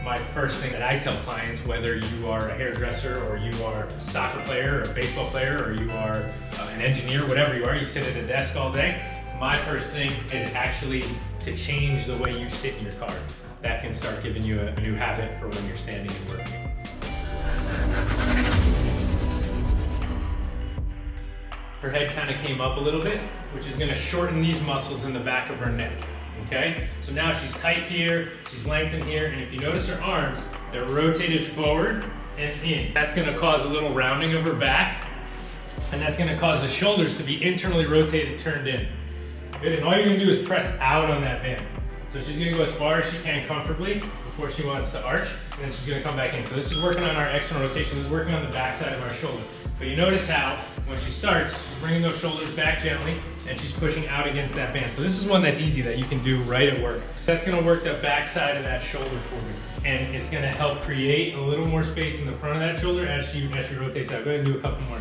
my first thing that I tell clients, whether you are a hairdresser or you are a soccer player or a baseball player or you are an engineer, whatever you are, you sit at a desk all day, my first thing is actually to change the way you sit in your car. That can start giving you a new habit for when you're standing and working. Her head kind of came up a little bit, which is going to shorten these muscles in the back of her neck. Okay, so now she's tight here, she's lengthened here, and if you notice her arms, they're rotated forward and in. That's going to cause a little rounding of her back, and that's going to cause the shoulders to be internally rotated, turned in. Good, and all you're going to do is press out on that band. So she's going to go as far as she can comfortably before she wants to arch, and then she's going to come back in. So this is working on our external rotation, this is working on the back side of our shoulder. But you notice how, when she starts, she's bringing those shoulders back gently, and she's pushing out against that band. So this is one that's easy that you can do right at work. That's gonna work the back side of that shoulder for me. And it's gonna help create a little more space in the front of that shoulder as she rotates out. Go ahead and do a couple more.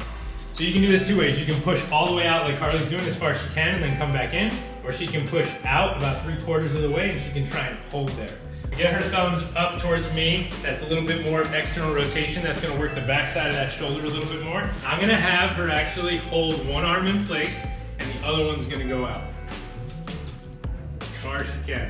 So you can do this two ways. You can push all the way out like Carly's doing as far as she can and then come back in, or she can push out about 3/4 of the way and she can try and hold there. Get her thumbs up towards me. That's a little bit more of external rotation. That's gonna work the back side of that shoulder a little bit more. I'm gonna have her actually hold one arm in place and the other one's gonna go out. As far as she can.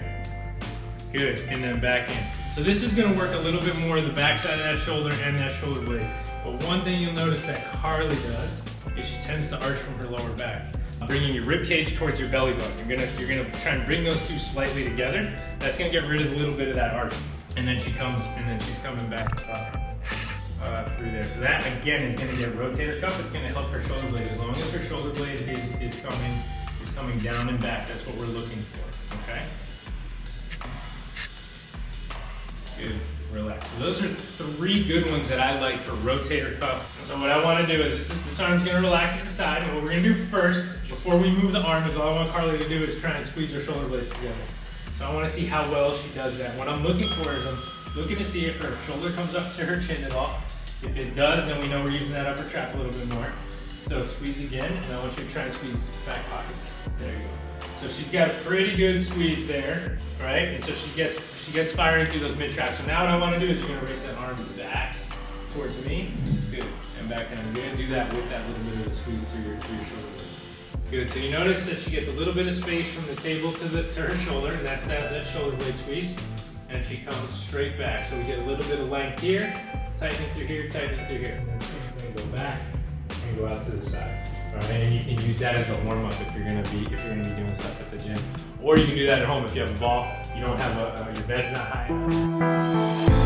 Good, and then back in. So this is gonna work a little bit more the back side of that shoulder and that shoulder blade. But one thing you'll notice that Carly does is she tends to arch from her lower back. Bringing your rib cage towards your belly button. You're gonna try and bring those two slightly together. That's gonna get rid of a little bit of that arch. And then she's coming back up through there. So that again is gonna get rotator cuff. It's gonna help her shoulder blade. As long as her shoulder blade is coming down and back, that's what we're looking for. Okay. Good. Relax. So those are 3 good ones that I like for rotator cuff. So what I want to do is this arm's going to relax at the side, and what we're going to do first, before we move the arm, is all I want Carly to do is try and squeeze her shoulder blades together. So I want to see how well she does that. What I'm looking for is I'm looking to see if her shoulder comes up to her chin at all. If it does, then we know we're using that upper trap a little bit more. So squeeze again, and I want you to try and squeeze back pockets. There you go. So she's got a pretty good squeeze there, right? And so she gets firing through those mid traps. So now what I want to do is you're going to raise that arm back towards me. Good. And back down. You're going to do that with that little bit of a squeeze through your shoulder blades. Good. So you notice that she gets a little bit of space from the table to her shoulder, and that's that shoulder blade squeeze. And she comes straight back. So we get a little bit of length here, tightening through here, tightening through here. And then go back and go out to the side. Right, and you can use that as a warm-up if you're gonna be doing stuff at the gym, or you can do that at home if you have a ball. You don't have your bed's not high.